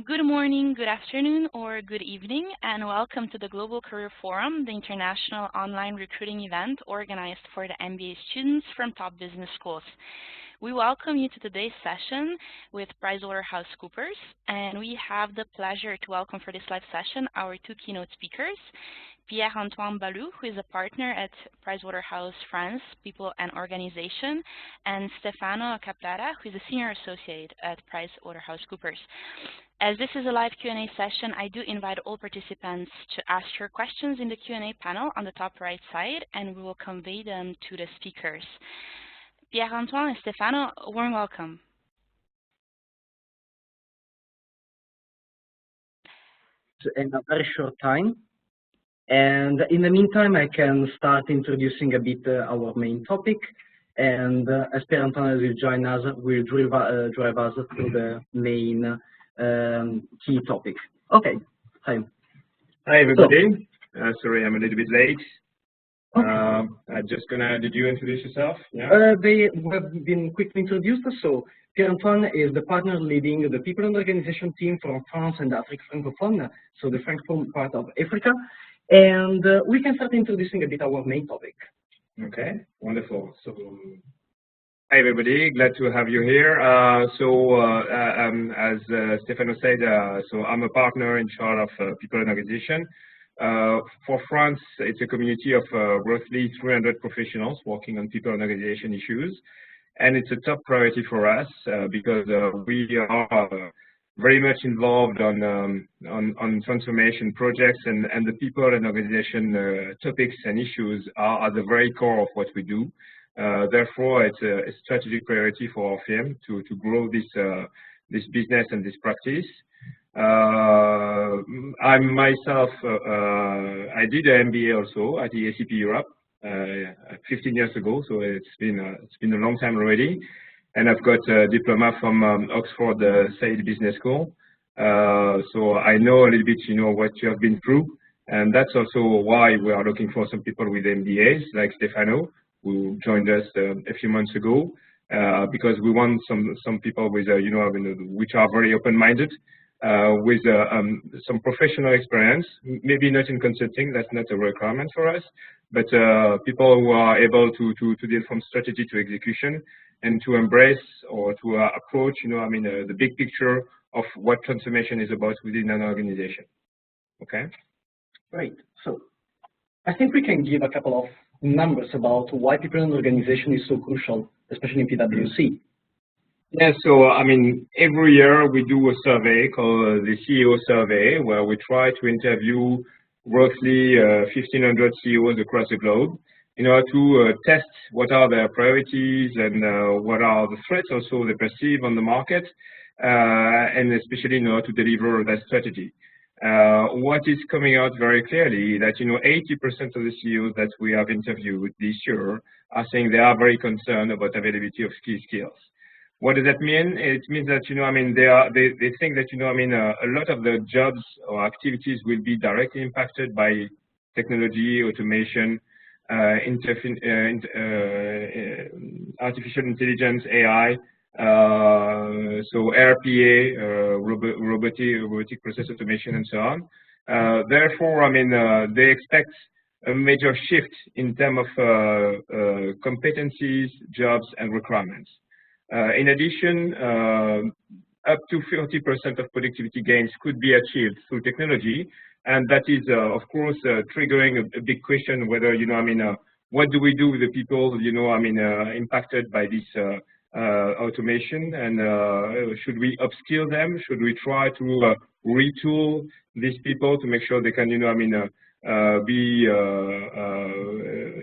Good morning, good afternoon, or good evening, and welcome to the Global Career Forum, the international online recruiting event organized for the MBA students from top business schools. We welcome you to today's session with PricewaterhouseCoopers, and we have the pleasure to welcome for this live session our two keynote speakers, Pierre-Antoine Balou, who is a partner at Pricewaterhouse France People and Organization, and Stefano Caprara, who is a senior associate at PricewaterhouseCoopers. As this is a live Q&A session, I do invite all participants to ask your questions in the Q&A panel on the top right side, and we will convey them to the speakers. Pierre-Antoine and Stefano, warm welcome. In a very short time. And in the meantime, I can start introducing a bit our main topic. And as Pierre-Antoine will join us, will drive us through the main key topic. Okay, hi. Hi, everybody. Sorry, I'm a little bit late. Okay. Did you introduce yourself? Yeah. They have been quickly introduced. So Pierre-Antoine is the partner leading the People and Organization team from France and Africa Francophone, so the Francophone part of Africa. And we can start introducing a bit our main topic. Okay, wonderful. So, hi, everybody. Glad to have you here. As Stefano said, so I'm a partner in charge of People and Organization. For France, it's a community of roughly 300 professionals working on people and organization issues. And it's a top priority for us because we are very much involved on transformation projects, and the people and organization topics and issues are at the very core of what we do. Therefore, it's a strategic priority for our firm to grow this business and this practice. I myself, I did an MBA also at the ACP Europe 15 years ago, so it's been a long time already. And I've got a diploma from Oxford Said Business School. So I know a little bit, what you have been through. And that's also why we are looking for some people with MBAs like Stefano, who joined us a few months ago, because we want some people with, which are very open-minded, with some professional experience, maybe not in consulting, that's not a requirement for us, but people who are able to deal from strategy to execution and to embrace or to approach, the big picture of what transformation is about within an organization. Okay? Great. So I think we can give a couple of numbers about why people and organization is so crucial, especially in PwC. Yeah, so every year we do a survey called the CEO survey, where we try to interview roughly 1,500 CEOs across the globe in order to test what are their priorities and what are the threats also they perceive on the market, and especially in order to deliver that strategy. What is coming out very clearly that 80% of the CEOs that we have interviewed this year are saying they are very concerned about availability of key skills. What does that mean? It means that they think that a lot of the jobs or activities will be directly impacted by technology, automation, artificial intelligence, AI, so RPA, robotic process automation, and so on. Therefore, they expect a major shift in terms of competencies, jobs, and requirements. In addition, up to 30% of productivity gains could be achieved through technology, and that is, of course, triggering a big question whether, what do we do with the people, impacted by this automation, and should we upskill them? Should we try to retool these people to make sure they can, be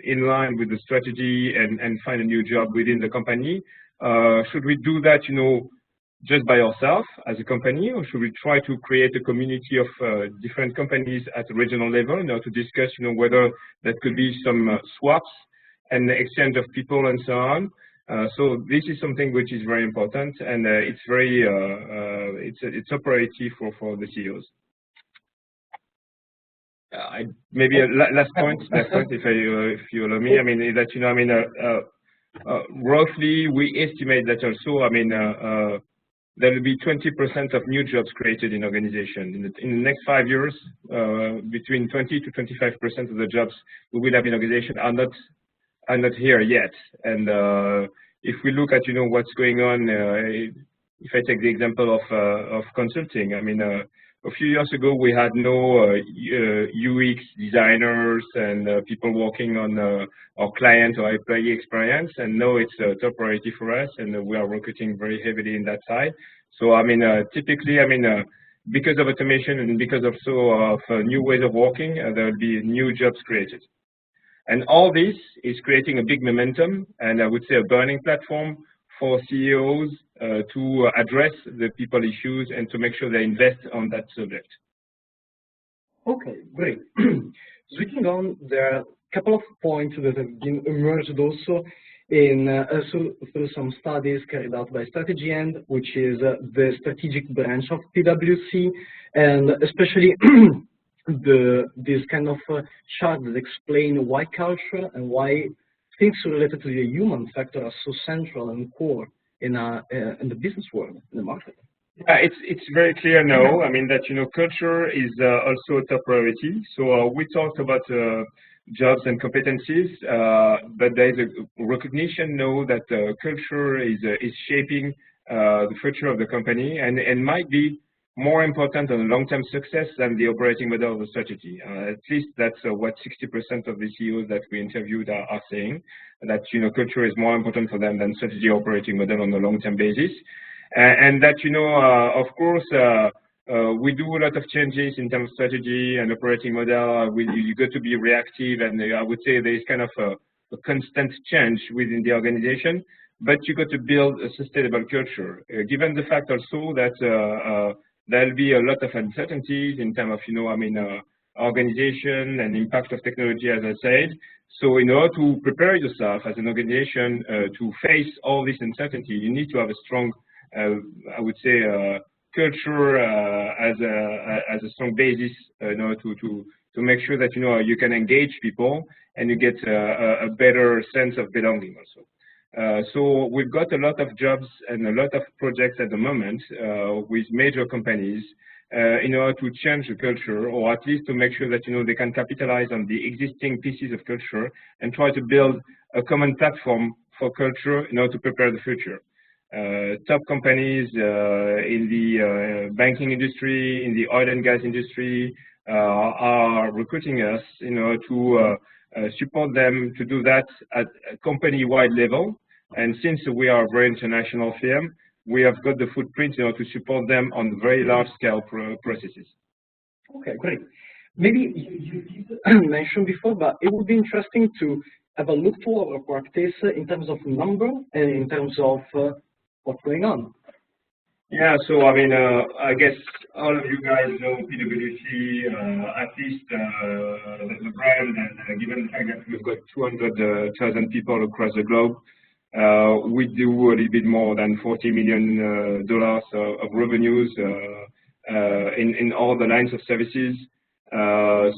in line with the strategy and find a new job within the company? Should we do that, just by ourselves as a company, or should we try to create a community of different companies at a regional level, to discuss, whether that could be some swaps and exchange of people and so on? So this is something which is very important, and it's very it's a priority for the CEOs. Maybe a last point, if you allow me. Is that roughly we estimate that also there will be 20% of new jobs created in organization. In the next 5 years, between 20 to 25% of the jobs we will have in organization are not here yet. And if we look at what's going on, if I take the example of consulting, I mean, a few years ago we had no UX designers and people working on our client or employee experience, and now it's a top priority for us, and we are recruiting very heavily in that side. So I mean, typically, I mean, because of automation and because also of new ways of working, there will be new jobs created. And all this is creating a big momentum, and I would say a burning platform for CEOs to address the people issues and to make sure they invest on that subject. Okay, great. Switching on, there are a couple of points that have been emerged also in through some studies carried out by Strategy End, which is the strategic branch of PwC, and especially this kind of chart that explain why culture and why things related to the human factor are so central and core in the business world, in the market. Yeah, it's very clear now. I mean that culture is also a top priority. So we talked about jobs and competencies, but there is a recognition now that culture is shaping the future of the company and might be more important on long-term success than the operating model of the strategy. At least that's what 60% of the CEOs that we interviewed are saying, that culture is more important for them than strategy operating model on a long-term basis. And that of course we do a lot of changes in terms of strategy and operating model. You got to be reactive, and I would say there is kind of a constant change within the organization. But you got to build a sustainable culture, given the fact also that there'll be a lot of uncertainties in terms of, organization and impact of technology, as I said. So in order to prepare yourself as an organization to face all this uncertainty, you need to have a strong, I would say, culture as a strong basis in order to make sure that you can engage people and you get a better sense of belonging also. So we've got a lot of jobs and a lot of projects at the moment with major companies in order to change the culture, or at least to make sure that they can capitalize on the existing pieces of culture and try to build a common platform for culture in order to prepare the future. Top companies in the banking industry, in the oil and gas industry are recruiting us in order to support them to do that at a company-wide level. And since we are a very international firm, we have got the footprint in order to support them on very large-scale processes. Okay, great. Maybe you mentioned before, but it would be interesting to have a look to our practice in terms of number and in terms of what's going on. Yeah, so I mean, I guess all of you guys know PwC, at least the brand, and given the fact that we've got 200,000 people across the globe, we do a little bit more than $40 million of revenues in all the lines of services.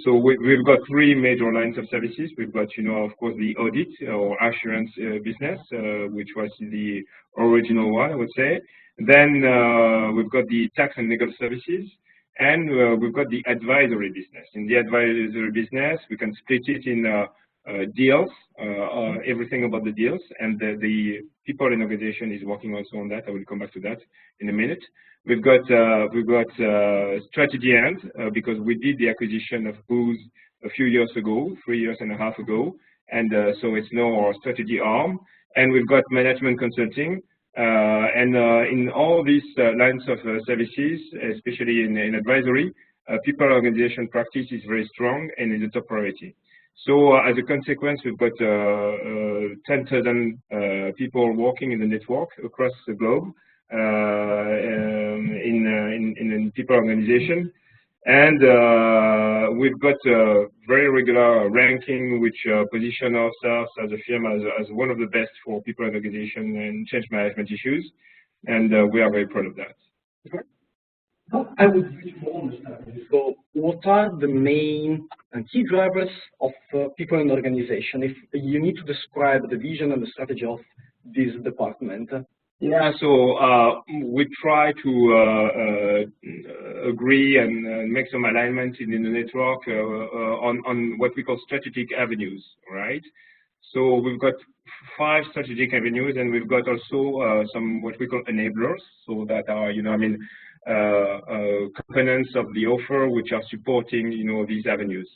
So we've got three major lines of services. We've got, of course, the audit or assurance business, which was the original one, I would say. Then we've got the tax and legal services, and we've got the advisory business. In the advisory business, we can split it in deals, everything about the deals, and the people in organization is working also on that. I will come back to that in a minute. We've got Strategy End because we did the acquisition of Booz a few years ago, 3.5 years ago, and so it's now our strategy arm. And we've got management consulting. And in all these lines of services, especially in advisory, people organization practice is very strong and is a top priority. So as a consequence, we've got 10,000 people working in the network across the globe in people organization. And we've got a very regular ranking which position ourselves as a firm as one of the best for people organization and change management issues. And we are very proud of that. I would really understand. So what are the main and key drivers of people in the organization? If you need to describe the vision and the strategy of this department, Yeah, so we try to agree and make some alignment in the network on what we call strategic avenues, right? So we've got 5 strategic avenues, and we've got also some what we call enablers, so that are, components of the offer which are supporting, these avenues.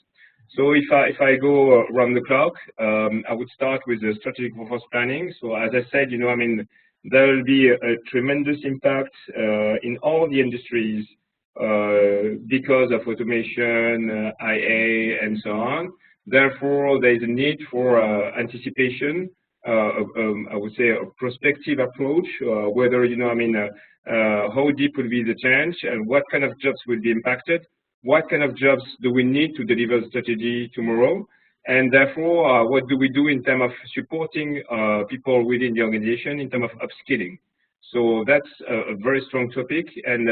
So if I go around the clock, I would start with the strategic workforce planning. So as I said, there will be a tremendous impact in all the industries because of automation, IA, and so on. Therefore, there is a need for anticipation, I would say a prospective approach, whether, how deep will be the change and what kind of jobs will be impacted, what kind of jobs do we need to deliver the strategy tomorrow, and therefore, what do we do in terms of supporting people within the organization in terms of upskilling. So that's a very strong topic, and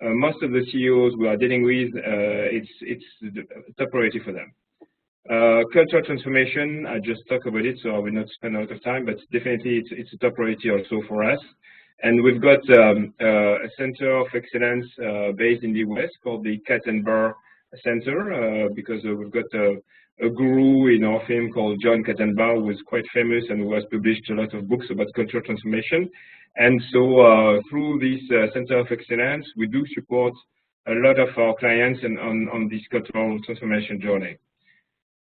most of the CEOs we are dealing with, it's the top priority for them. Cultural transformation, I just talked about it, so I will not spend a lot of time, but definitely it's a top priority also for us. And we've got a center of excellence based in the US called the Katzenbar Center, because we've got a guru in our firm called John Katzenbar, who is quite famous and who has published a lot of books about cultural transformation. And so through this center of excellence, we do support a lot of our clients on this cultural transformation journey.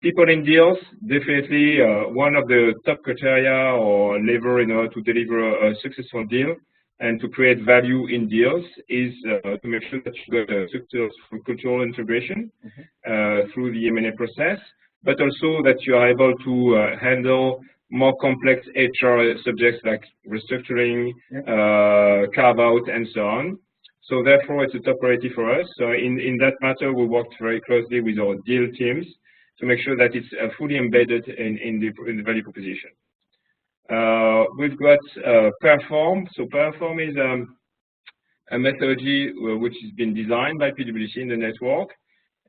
People in deals, definitely one of the top criteria or lever in order to deliver a successful deal and to create value in deals is to make sure that you got a successful cultural integration through the M&A process, but also that you are able to handle more complex HR subjects like restructuring, carve-out, and so on. So therefore, it's a top priority for us. So in that matter, we worked very closely with our deal teams to make sure that it's fully embedded in the value proposition. We've got Perform. So Perform is a methodology which has been designed by PwC in the network.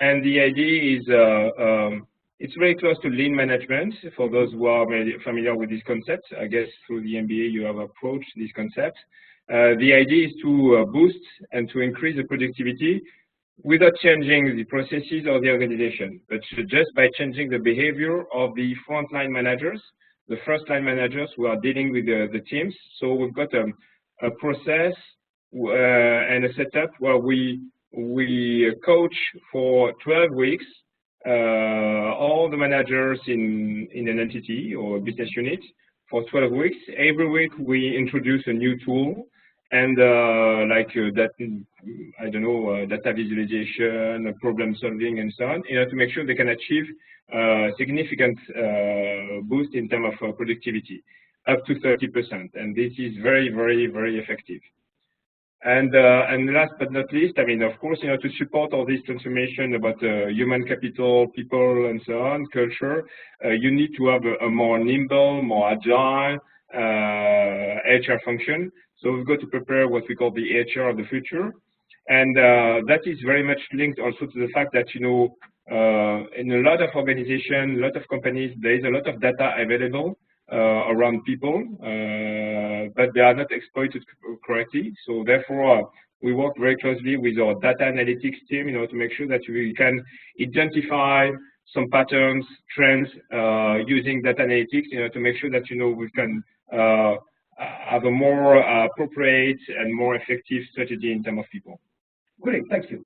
And the idea is it's very close to lean management for those who are familiar with this concept. I guess through the MBA you have approached this concept. The idea is to boost and to increase the productivity without changing the processes of the organization, but just by changing the behavior of the frontline managers, the first-line managers who are dealing with the teams. So we've got a process and a setup where we coach for 12 weeks all the managers in an entity or business unit for 12 weeks. Every week we introduce a new tool. And that, I don't know, data visualization, problem solving, and so on, to make sure they can achieve significant boost in terms of productivity, up to 30%. And this is very, very, very effective. And last but not least, I mean, of course, to support all this transformation about human capital, people, and so on, culture, you need to have a more nimble, more agile HR function. So we've got to prepare what we call the HR of the future. And that is very much linked also to the fact that, in a lot of organizations, a lot of companies, there is a lot of data available around people, but they are not exploited correctly. So therefore, we work very closely with our data analytics team, to make sure that we can identify some patterns, trends, using data analytics, to make sure that, we can have a more appropriate and more effective strategy in terms of people. Great, thank you.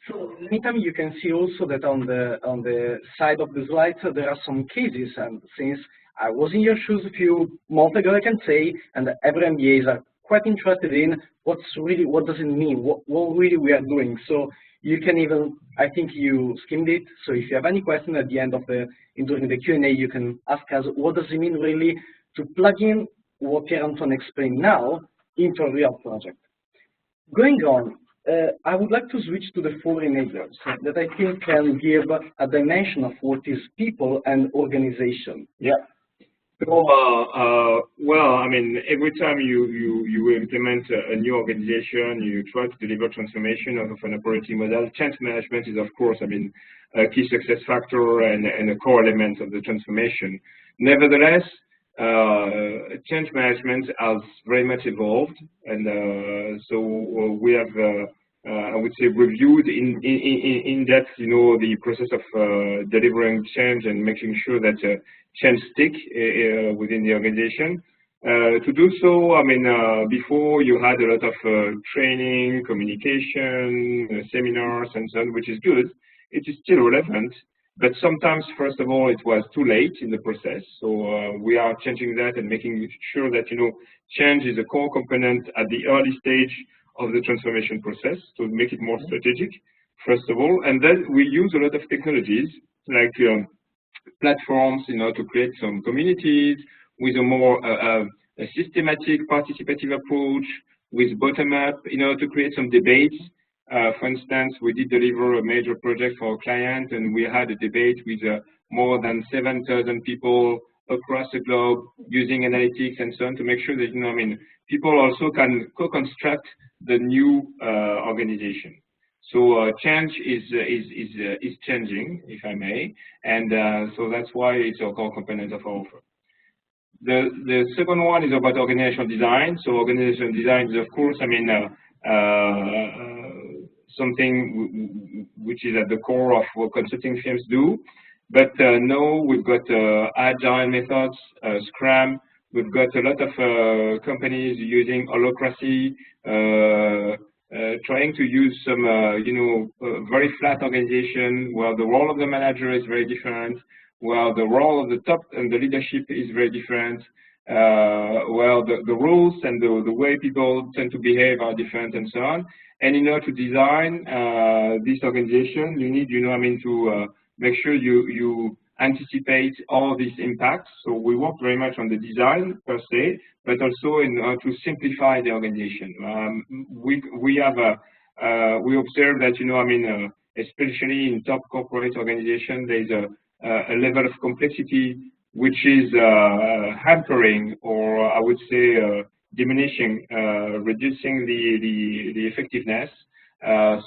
So anytime you can see also that on the side of the slides there are some cases, and since I was in your shoes a few months ago, I can say, and every MBAs are quite interested in what does it mean, what really we are doing. So you can even, I think you skimmed it. So if you have any question at the end of during the Q&A, you can ask us what does it mean really to plug in what Pierre-Antoine explained now into a real project. Going on, I would like to switch to the 4 enablers that I think can give a dimension of what is people and organization. Yeah. So, well, I mean, every time you implement a new organization, you try to deliver transformation of an operating model. Change management is, of course, I mean, a key success factor and a core element of the transformation. Nevertheless, change management has very much evolved, and so we have, I would say, reviewed in depth, the process of delivering change and making sure that change stick within the organization. To do so, I mean, before you had a lot of training, communication, seminars, and so on, which is good. It is still relevant. But sometimes, first of all, it was too late in the process. So we are changing that and making sure that, change is a core component at the early stage of the transformation process to make it more strategic, first of all. And then we use a lot of technologies like platforms, to create some communities with a more a systematic participative approach with bottom-up, to create some debates. For instance, we did deliver a major project for a client, and we had a debate with more than 7,000 people across the globe using analytics and so on to make sure that, people also can co-construct the new organization. So change is changing, if I may, and so that's why it's a core component of our offer. The second one is about organizational design. So organizational design is, of course, something which is at the core of what consulting firms do. But now we've got agile methods, Scrum. We've got a lot of companies using holacracy, trying to use some, very flat organization where the role of the manager is very different, where the role of the top and the leadership is very different, where the rules and the way people tend to behave are different, and so on. And in order to design this organization, you need, to make sure you anticipate all these impacts. So we work very much on the design per se, but also in to simplify the organization. We observe that, especially in top corporate organizations, there's a level of complexity which is hampering, or I would say diminishing, reducing the effectiveness.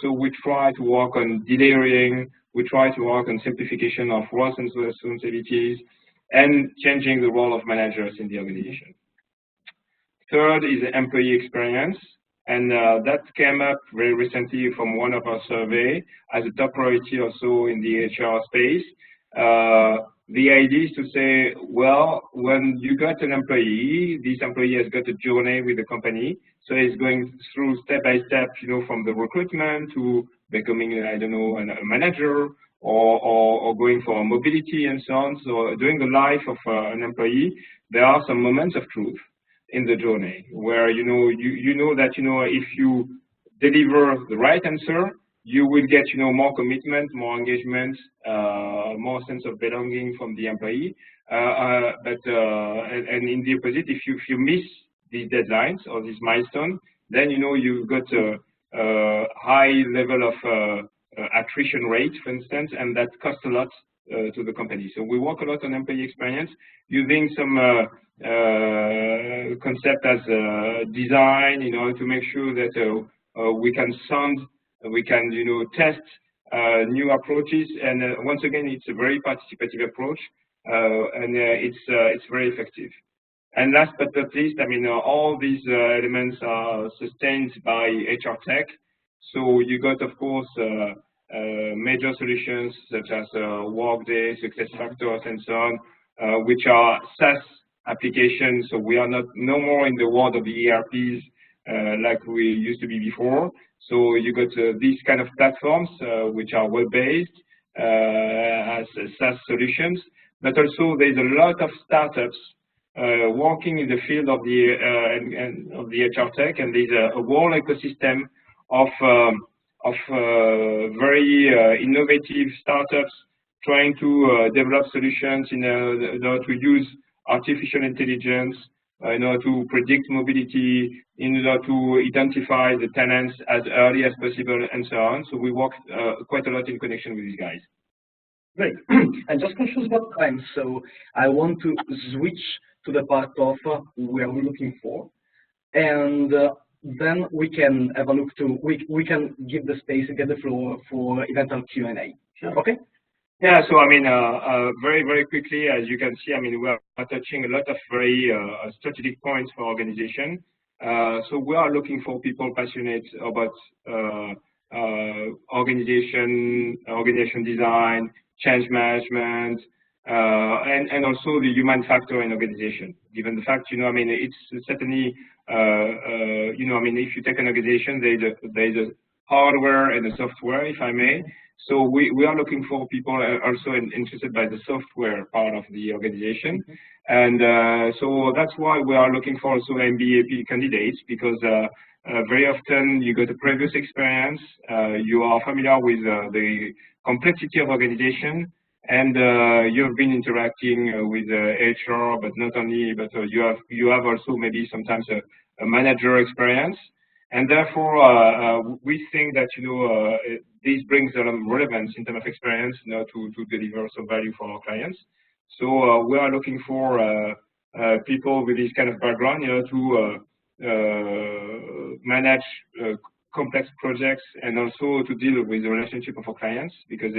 So we try to work on delayering, we try to work on simplification of roles and responsibilities, and changing the role of managers in the organization. Third is employee experience, and that came up very recently from one of our surveys as a top priority also in the HR space. The idea is to say, well, when you got an employee, this employee has got a journey with the company. So he's going through step by step, from the recruitment to becoming, I don't know, a manager or going for mobility and so on. So during the life of an employee, there are some moments of truth in the journey where, you know that, if you deliver the right answer, you will get, more commitment, more engagement, more sense of belonging from the employee. And in the opposite, if you miss these deadlines or this milestone, then, you've got a high level of attrition rate, for instance, and that costs a lot to the company. So we work a lot on employee experience using some concept as design, to make sure that we can test new approaches, and once again, it's a very participative approach, and it's very effective. And last but not least, all these elements are sustained by HR tech. So you got, of course, major solutions such as Workday, SuccessFactors, and so on, which are SaaS applications. So we are no more in the world of the ERPs like we used to be before. So you got these kind of platforms which are web-based as SaaS solutions, but also there's a lot of startups working in the field of the HR tech, and there's a whole ecosystem of very innovative startups trying to develop solutions in order to use artificial intelligence, in order to predict mobility, in order to identify the talents as early as possible, and so on. So we work quite a lot in connection with these guys. Great. I'm just conscious about time, so I want to switch to the part of where we're looking for, and then we can have a look to, we can give the space and get the floor for eventual Q&A. Sure. Okay? Yeah, so I mean, very quickly, as you can see, I mean, we are touching a lot of very strategic points for organization. So we are looking for people passionate about organization design, change management, and also the human factor in organization. Given the fact, I mean, it's certainly, I mean, if you take an organization, there's a hardware and a software, if I may. So we are looking for people also interested by the software part of the organization. And so that's why we are looking for also MBA candidates, because very often you got a previous experience, you are familiar with the complexity of organization, and you've been interacting with HR, but not only, but you have also maybe sometimes a manager experience. And therefore, we think that this brings a lot of relevance in terms of experience, to deliver some value for our clients. So we are looking for people with this kind of background, to manage complex projects and also to deal with the relationship of our clients, because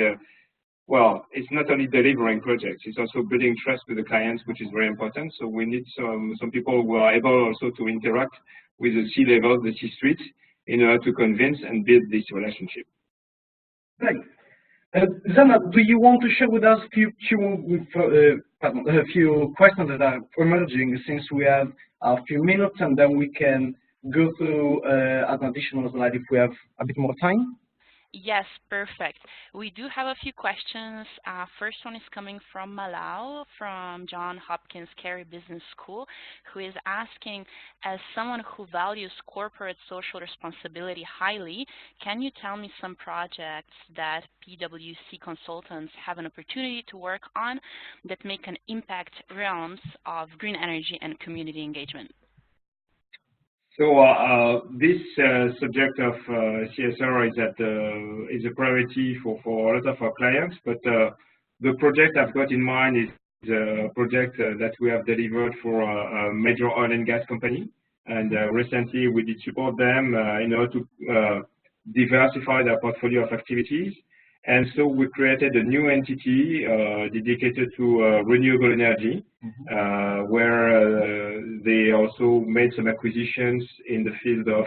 well, it's not only delivering projects, it's also building trust with the clients, which is very important. So we need some people who are able also to interact with the C-level, the C-suite, in order to convince and build this relationship. Right. Zana, do you want to share with us a few questions that are emerging, since we have a few minutes, and then we can go through an additional slide if we have a bit more time? Yes, perfect. We do have a few questions. First one is coming from Malau from Johns Hopkins Carey Business School, who is asking, as someone who values corporate social responsibility highly, can you tell me some projects that PwC consultants have an opportunity to work on that make an impact realms of green energy and community engagement? So this subject of CSR is a priority for a lot of our clients, but the project I've got in mind is a project that we have delivered for a major oil and gas company, and recently we did support them in order to diversify their portfolio of activities. And so we created a new entity dedicated to renewable energy, where they also made some acquisitions in the field of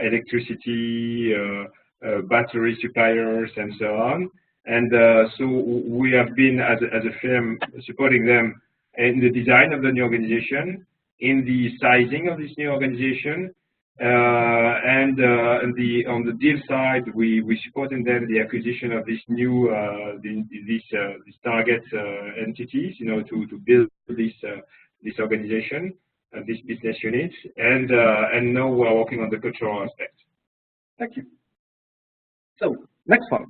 electricity, battery suppliers, and so on. And so we have been, as a firm, supporting them in the design of the new organization, in the sizing of this new organization, and on the deal side, we supported them the acquisition of this new these target entities, to build this organization, this business unit, and now we are working on the cultural aspect. Thank you. So next one.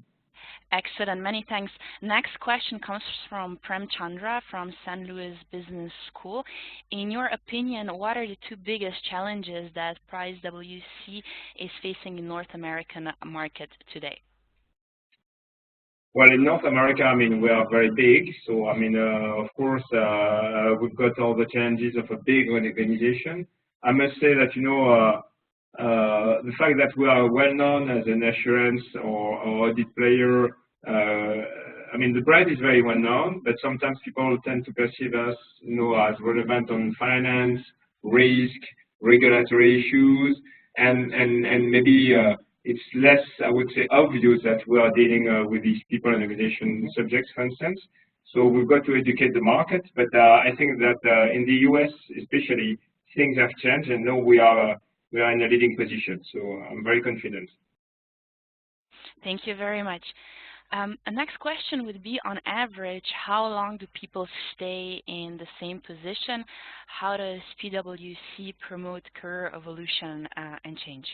Excellent, many thanks. Next question comes from Prem Chandra from St. Louis Business School. In your opinion, what are the two biggest challenges that PriceWC is facing in North American market today? Well, in North America, I mean, we are very big. So, I mean, of course, we've got all the challenges of a big organization. I must say that, the fact that we are well known as an assurance or audit player, I mean, the brand is very well known, but sometimes people tend to perceive us, as relevant on finance, risk, regulatory issues, and maybe it's less, I would say, obvious that we are dealing with these people and organization subjects, for instance. So we've got to educate the market, but I think that in the US, especially, things have changed, and now we are in a leading position, so I'm very confident. Thank you very much. A next question would be, on average, how long do people stay in the same position? How does PwC promote career evolution and change?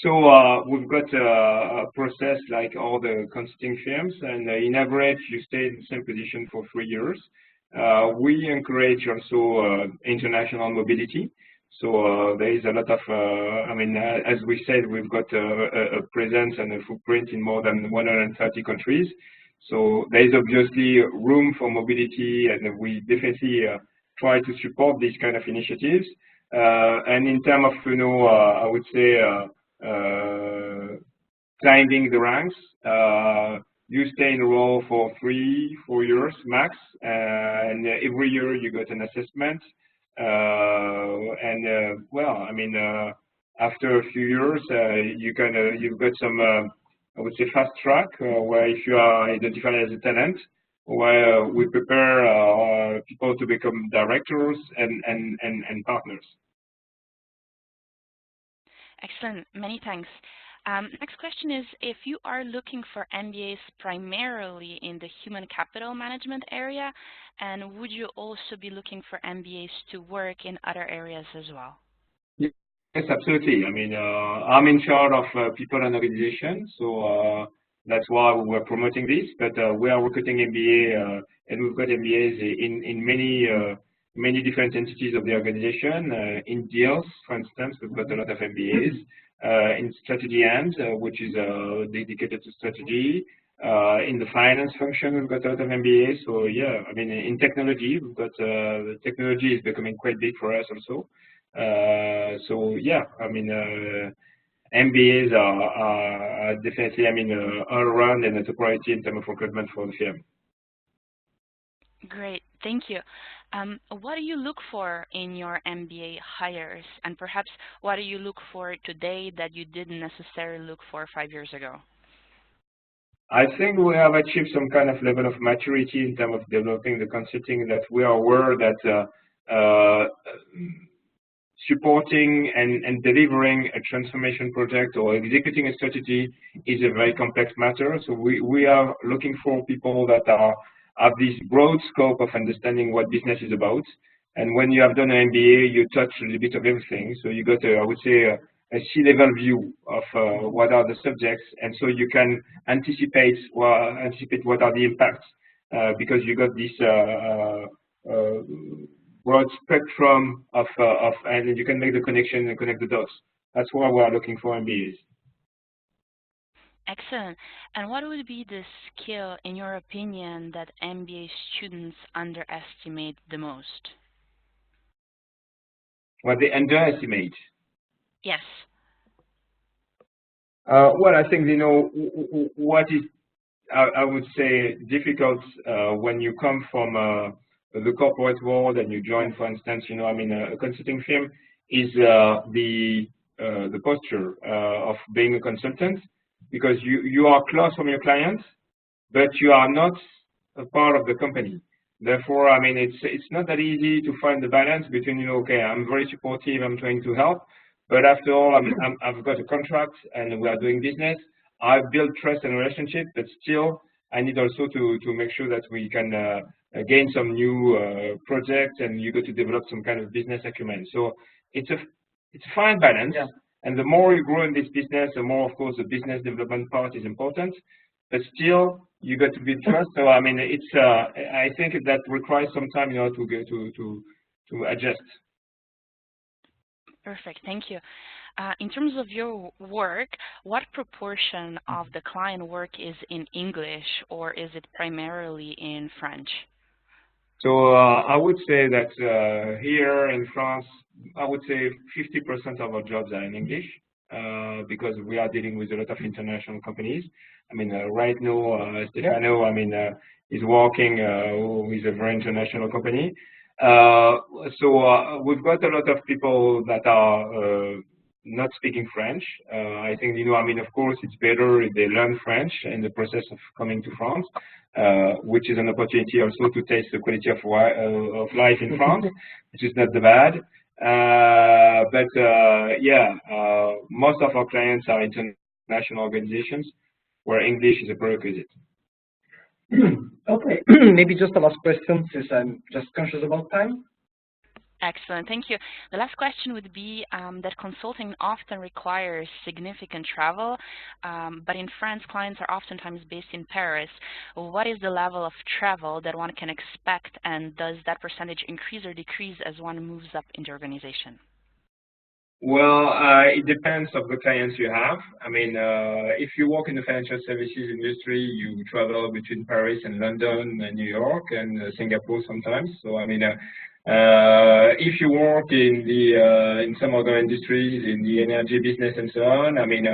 So we've got a process like all the consulting firms, and in average, you stay in the same position for 3 years. We encourage also international mobility. So there is a lot of, I mean, as we said, we've got a presence and a footprint in more than 130 countries. So there is obviously room for mobility, and we definitely try to support these kind of initiatives. And in terms of, I would say, climbing the ranks, you stay in a role for 3-4 years max, and every year you got an assessment. Well, I mean, after a few years, you've got some, I would say, fast track, where if you are identified as a talent, where we prepare people to become directors and partners. Excellent. Many thanks. Next question is, if you are looking for MBAs primarily in the human capital management area, and would you also be looking for MBAs to work in other areas as well? Yes, absolutely. I mean, I'm in charge of people and organization, so that's why we're promoting this. But we are recruiting MBA, and we've got MBAs in many different entities of the organization. In deals, for instance, we've got a lot of MBAs. In strategy end, which is dedicated to strategy. In the finance function, we've got a lot of MBAs. So yeah, I mean, in technology, we've got the technology is becoming quite big for us also. So yeah, I mean, MBAs are definitely, I mean, all around and a priority in terms of recruitment for the firm. Great, thank you. What do you look for in your MBA hires, and perhaps what do you look for today that you didn't necessarily look for 5 years ago? I think we have achieved some kind of level of maturity in terms of developing the consulting, that we are aware that supporting and delivering a transformation project or executing a strategy is a very complex matter. So we are looking for people that have this broad scope of understanding what business is about. And when you have done an MBA, you touch a little bit of everything. So you got, I would say, a C-level view of what are the subjects, and so you can anticipate what are the impacts, because you got this broad spectrum of and you can make the connection and connect the dots. That's why we are looking for MBAs. Excellent. And what would be the skill, in your opinion, that MBA students underestimate the most? What they underestimate? Yes. Well, I think, you know, what is, I would say, difficult when you come from the corporate world and you join, for instance, you know, I mean, a consulting firm, is the posture of being a consultant. Because you are close from your clients, but you are not a part of the company. Therefore, I mean, it's not that easy to find the balance between, you know, okay, I'm very supportive, I'm trying to help, but after all, I've got a contract and we are doing business. I've built trust and relationship, but still, I need also to make sure that we can gain some new projects, and you got to develop some kind of business acumen. So it's a fine balance. Yeah. And the more you grow in this business, the more, of course, the business development part is important. But still, you got to build trust. So I mean, it's I think that requires some time, you know, to adjust. Perfect. Thank you. In terms of your work, what proportion of the client work is in English, or is it primarily in French? So I would say that here in France, I would say 50% of our jobs are in English, because we are dealing with a lot of international companies. I mean, right now, Stefano, I mean, is working with a very international company. So we've got a lot of people that are not speaking French. I think, you know, I mean, of course, it's better if they learn French in the process of coming to France, which is an opportunity also to taste the quality of life in France, which is not bad. But yeah, most of our clients are international organizations where English is a prerequisite. Okay, maybe just a last question, since I'm just conscious about time. Excellent, thank you. The last question would be that consulting often requires significant travel, but in France, clients are oftentimes based in Paris. What is the level of travel that one can expect, and does that percentage increase or decrease as one moves up in the organization? Well, it depends on the clients you have. I mean, if you work in the financial services industry, you travel between Paris and London and New York and Singapore sometimes. So, I mean, if you work in some other industries, in the energy business and so on, I mean,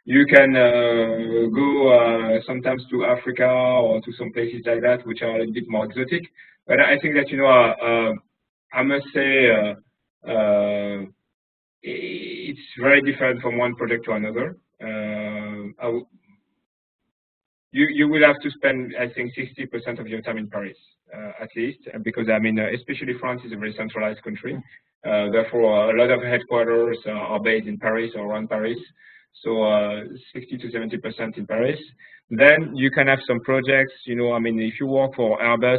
You can go sometimes to Africa or to some places like that, which are a bit more exotic. But I think that, you know, I must say it's very different from one project to another. You will have to spend, I think, 60% of your time in Paris, at least, because I mean, especially France is a very centralized country. Therefore, a lot of headquarters are based in Paris or around Paris. So 60 to 70% in Paris. Then you can have some projects. You know, I mean, if you work for Airbus,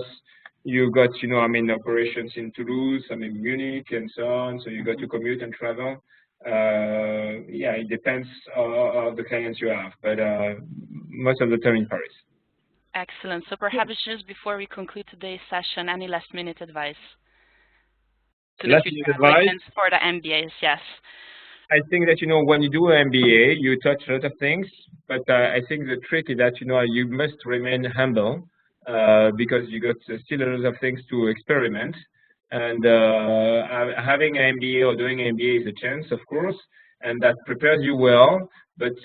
you got, you know, I mean, operations in Toulouse, I mean, Munich, and so on. So you got to commute and travel. Yeah, it depends on the clients you have, but most of the time in Paris. Excellent. So perhaps just before we conclude today's session, any last-minute advice to the future applicants for the MBAs? Yes. I think that, you know, when you do an MBA, you touch a lot of things, but I think the trick is that, you know, you must remain humble because you got still a lot of things to experiment. And having an MBA or doing an MBA is a chance, of course, and that prepares you well. But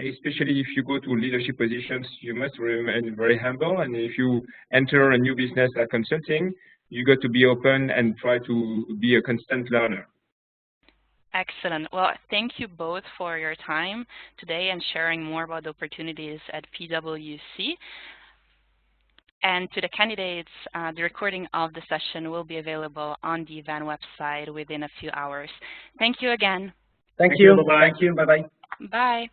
especially if you go to leadership positions, you must remain very humble. And if you enter a new business like consulting, you got to be open and try to be a constant learner. Excellent. Well, thank you both for your time today and sharing more about the opportunities at PwC. And to the candidates, the recording of the session will be available on the event website within a few hours. Thank you again. Thank you. Bye-bye. Thank you. Bye-bye. Bye.